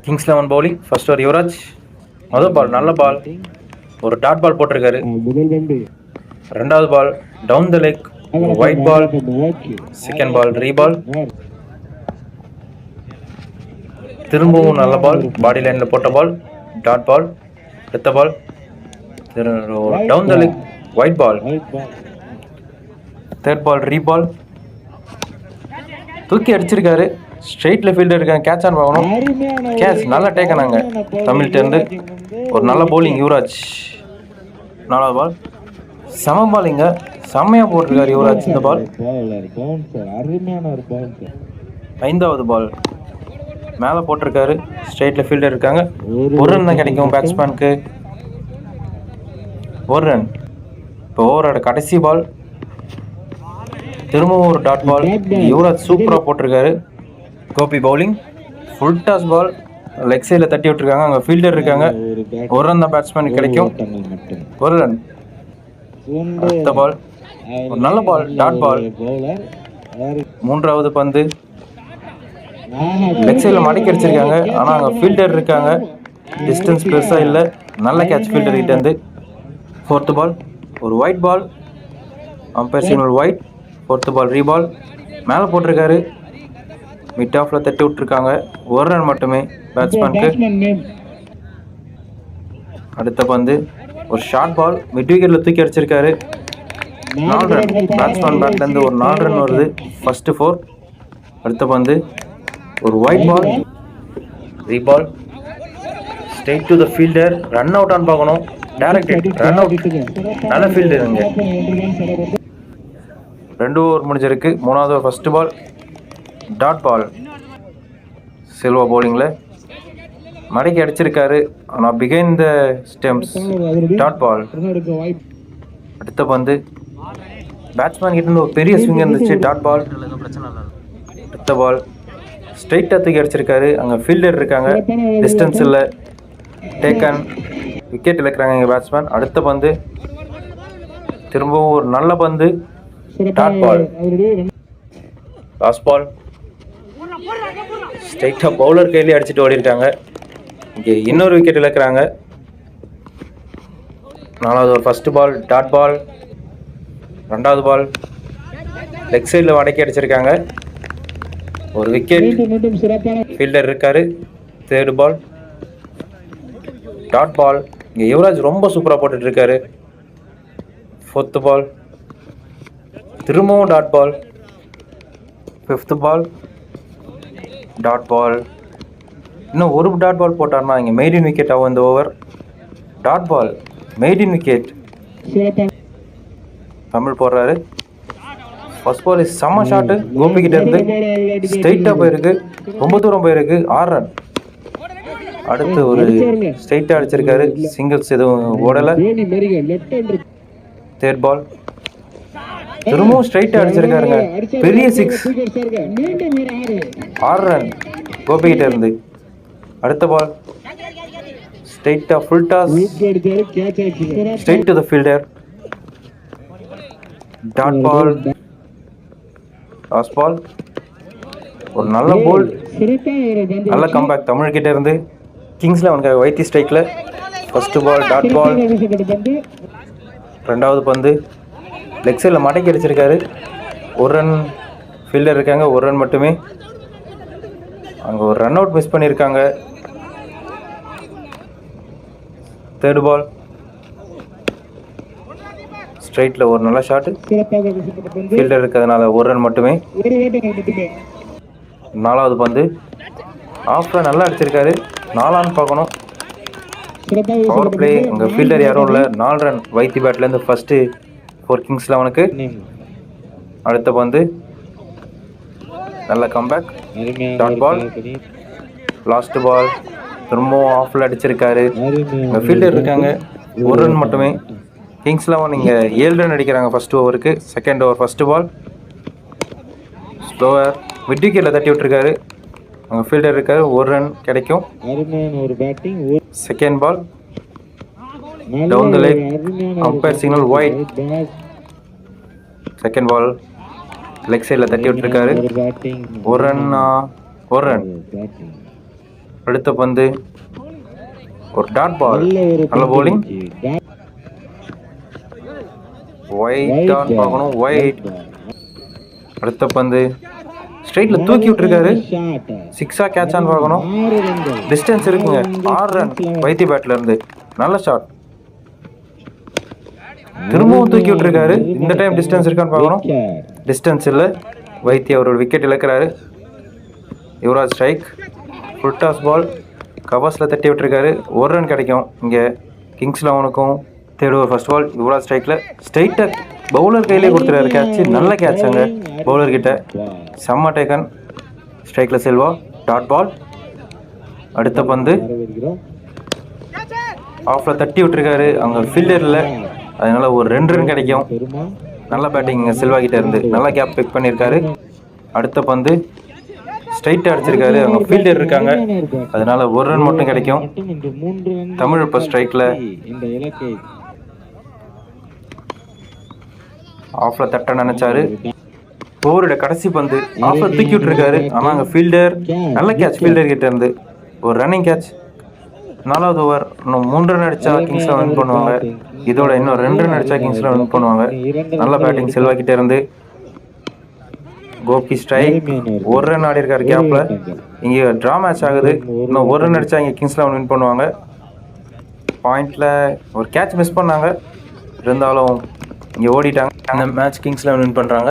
Kings 11 bowling. First ஒரு யுவராஜ், முதல் பால் நல்ல பால், ஒரு டாட் பால் போட்டிருக்காரு. ரெண்டாவது பால் டவுன் த லெக், ஒரு ஒயிட் பால். செகண்ட் பால் ரீபால், திரும்பவும் நல்ல பால், பாடி லைனில் போட்ட பால், டாட் பால். அடுத்த ball down the leg, wide ball. Third ball reball, தூக்கி அடிச்சிருக்காரு. ஸ்ட்ரெயிட்ல ஃபீல்டர் இருக்காங்க, கேட்ச் ஆன் பார்க்கணும். கேட்ச் நல்லா டேக்கனாங்க தமிழ்கிட்டேருந்து. ஒரு நல்ல பவுலிங் யுவராஜ். நாலாவது பால் செம பாலிங்க, செம்மையா போட்டிருக்காரு யுவராஜ் இந்த பால். ஐந்தாவது பால் மேலே போட்டிருக்காரு, ஸ்ட்ரெயிட்ல ஃபீல்டர் இருக்காங்க. ஒரு ரன் தான் கிடைக்கும் பேட்ஸ்மேனுக்கு, ஒரு ரன். இப்போ ஓவரோட கடைசி பால், திரும்பவும் ஒரு டாட் பால். யுவராஜ் சூப்பராக போட்டிருக்காரு. Gopi bowling, full toss ball, leg சைடில் தட்டி விட்டுருக்காங்க. அங்கே ஃபீல்டர் இருக்காங்க. ஒரு ரன் தான் பேட்ஸ்மேனுக்கு கிடைக்கும், ஒரு ரன். அடுத்த பால் ஒரு நல்ல பால், டாட் பால். மூன்றாவது பந்து லெக் சைடில் மடக்கி அடிச்சிருக்காங்க. ஆனால் அங்கே ஃபீல்டர் இருக்காங்க, டிஸ்டன்ஸ் பெருசாக இல்லை, நல்ல கேட்ச் ஃபீல்டர் கிட்டேருந்து. ஃபோர்த்து பால் ஒரு wide ball, umpire signal wide. Fourth ball reball, மேலே போட்டிருக்காரு, மிட் ஆஃபில் தட்டி விட்டுருக்காங்க. ஒரு ரன் மட்டுமே பேட்ஸ்மேனுக்கு. அடுத்த பந்து ஒரு ஷார்ட் பால், மிட் விக்கெட்டில் தூக்கி அடிச்சிருக்காரு. 4 ரன் பேட்ஸ்மேன் பேட்லேருந்து ஒரு 4 ரன் வருது, ஃபர்ஸ்ட் 4. அடுத்த பந்து ஒரு wide ball, reball, straight to the fielder. Run out ஆன் பார்க்கணும், டைரக்ட் ரன் அவுட். நல்ல ஃபீல்டர் இங்கே. 2 ஓவர் முடிஞ்சிருக்கு. மூணாவது over first ball dot ball. Silva பவுலிங்கில் மடக்கி அடிச்சிருக்காரு, ஆனால் பிகைன் த ஸ்டெம்ஸ், டாட் பால். அடுத்த பந்து பேட்ஸ்மேன் கிட்ட இருந்து ஒரு பெரிய ஸ்விங் இருந்துச்சு, டாட் பால். அடுத்த பால் ஸ்ட்ரெயிட்டாக தூக்கி அடிச்சிருக்காரு, அங்கே ஃபீல்டர் இருக்காங்க, டிஸ்டன்ஸ் இல்லை, டேக்கன், விக்கெட் இழக்கிறாங்க இங்கே பேட்ஸ்மேன். அடுத்த பந்து திரும்பவும் ஒரு நல்ல பந்து, டாட் பால். லாஸ்ட் பால் ஸ்ட்ரைட்டாக பவுலர் கையிலே அடிச்சுட்டு ஓடி இருக்காங்க. இங்கே இன்னொரு விக்கெட் இழக்கிறாங்க. நாலாவது ஒரு ஃபர்ஸ்ட் பால் டாட் பால். ரெண்டாவது பால் லெக் சைடில் வடக்கி அடிச்சிருக்காங்க, ஒரு விக்கெட், ஃபீல்டர் இருக்காரு. Third ball dot ball. இங்கே யுவராஜ் ரொம்ப சூப்பராக போட்டுட்டு இருக்காரு. ஃபோர்த்து பால் திரும்பவும் dot ball. Fifth ball dot ball. இன்னும் ஒரு டாட் பால் போட்டார்னா இங்கே மெய்டின் விக்கெட் ஆகும் இந்த over. Dot ball, maiden wicket. Tamil போடுறாரு. ஃபர்ஸ்ட் பால் செம்ம ஷாட்டு, கோபிக்கிட்ட இருந்து ஸ்ட்ரைட்டாக போயிருக்கு, ரொம்ப தூரம் போயிருக்கு, 6 ரன். அடுத்து ஒரு ஸ்ட்ரைட்டாக அடிச்சிருக்காரு, சிங்கிள்ஸ் எதுவும் ஓடலை. தேர்ட் பால் திரும்பவும் ஸ்ட்ரைட்டாக அடிச்சிருக்காருங்க, பெரிய 6, 6 ரன் கோபிக்கிட்ட இருந்து. அடுத்த பால் ஸ்ட்ரைட்டாக full toss, straight to the fielder, dot ball. Last ball ஒரு நல்ல போல், நல்ல கம்பேக் தமிழ்கிட்ட இருந்து. கிங்ஸில் அவனுக்கு வைத்தி ஸ்ட்ரைக்கில். First ball dot ball. ரெண்டாவது பந்து லெக் சைடில் மடக்கி அடிச்சிருக்காரு, ஒரு ரன். ஃபீல்டர் இருக்காங்க, ஒரு ரன் மட்டுமே. அங்கே ஒரு ரன் அவுட் மிஸ் பண்ணியிருக்காங்க. தேர்டு பால் ஸ்ட்ரைட்டில் ஒரு நல்ல ஷாட்டு, ஃபீல்டர் இருக்கிறதுனால ஒரு ரன் மட்டுமே. நாலாவது பந்து ஆஃபில் நல்லா அடிச்சிருக்காரு, 4 ரன் பார்க்கணும். பவர் பிளே, அங்கே ஃபீல்டர் யாரும் இல்லை, 4 ரன் வைத்தி பேட்லேருந்து ஃபஸ்ட்டு ஃபார் கிங்ஸ் 11க்கு. அடுத்த பந்து நல்ல comeback, dot ball. Last ball திரும்பவும் ஆஃபில் அடிச்சிருக்காரு, இங்கே ஃபீல்டர் இருக்காங்க, ஒரு ரன் மட்டுமே. கிங்ஸ் 11 இங்கே 7 ரன் அடிக்கிறாங்க ஃபர்ஸ்ட் ஓவருக்கு. Second over first ball slower, mid விக்கெட்டில் தட்டி விட்டுருக்காரு, அங்கே ஃபீல்டர் இருக்காரு, ஒரு ரன் கிடைக்கும். Second ball down the leg, umpire signal wide. Second ball leg சைடில் தட்டி விட்டுருக்காரு, ஒரு ரன், ஒரு ரன். அடுத்த பந்து ஒரு டாட் பால். நல்ல bowling. ஒயிட் ஆன் பார்க்கணும். ஒயிட். அடுத்த பந்து ஸ்ட்ரைட்ல தூக்கி விட்டுருக்காரு. 6ஆ கேட்ச் ஆன் பார்க்கணும். டிஸ்டன்ஸ் இருக்குங்க. 6 ரன் வைத்தி பேட்ல இருந்து. நல்ல ஷாட். திரும்பவும் தூக்கி விட்டுருக்காரு. இந்த டைம் டிஸ்டன்ஸ் இருக்கான்னு பார்க்கணும். டிஸ்டன்ஸ் இல்லை. வைத்தி அவரோட விக்கெட் இழக்கிறாரு. Yuvraj strike. Full toss ball கவர்ஸில் தட்டி விட்டுருக்காரு. 1 ரன் கிடைக்கும் இங்கே கிங்ஸ் 11க்கும். Third over first ball Yuvraj ஸ்ட்ரைக்கில் ஸ்ட்ரைட்டாக பவுலர் கையிலே கொடுத்துறாரு கேட்ச். நல்ல கேட்ச் அங்கே பவுலர் கிட்ட. செம்ம டேக்கன். ஸ்ட்ரைக்கில் செல்வா. Dot ball. அடுத்த பந்து ஆஃபில் தட்டி விட்டுருக்காரு. அங்கே ஃபீல்டரில் அதனால ஒரு 2 ரன் கிடைக்கும். நல்ல பேட்டிங் செல்வா கிட்ட இருந்து. நல்ல கேப் பிக் பண்ணியிருக்காரு. அடுத்த பந்து ஸ்ட்ரைட்டாக அடிச்சிருக்காரு. அங்கே ஃபீல்டர் இருக்காங்க. அதனால 1 ரன் மட்டும் கிடைக்கும். தமிழ் இப்போ ஸ்ட்ரைக்கில். ஆஃபில் தட்ட நினைச்சாரு. ஓவரோட கடைசி பந்து ஆஃபில் தூக்கி விட்டுருக்காரு. ஆனால் அங்கே ஃபீல்டர் நல்ல கேட்ச் ஃபீல்டர் கிட்ட இருந்து. ஒரு ரன்னிங் கேட்ச். 4வது ஓவர் இன்னும் 3 ரன் அடிச்சா கிங்ஸ்ல வின் பண்ணுவாங்க. இதோட இன்னும் 2 ரன் அடிச்சா கிங்ஸ்ல வின் பண்ணுவாங்க. நல்ல பேட்டிங் செல்வா கிட்ட இருந்து. கோபி ஸ்ட்ரைக். 1 ரன் ஆடி இருக்காரு கேப்ல. இங்கே டிரா மேட்ச் ஆகுது. இன்னும் 1 ரன் அடிச்சா இங்கே கிங்ஸ்ல வின் பண்ணுவாங்க. பாயிண்ட்ல ஒரு கேட்ச் மிஸ் பண்ணாங்க. இருந்தாலும் இங்கே ஓடிட்டாங்க. அந்த மேட்ச் கிங்ஸ் 11 வின் பண்ணுறாங்க.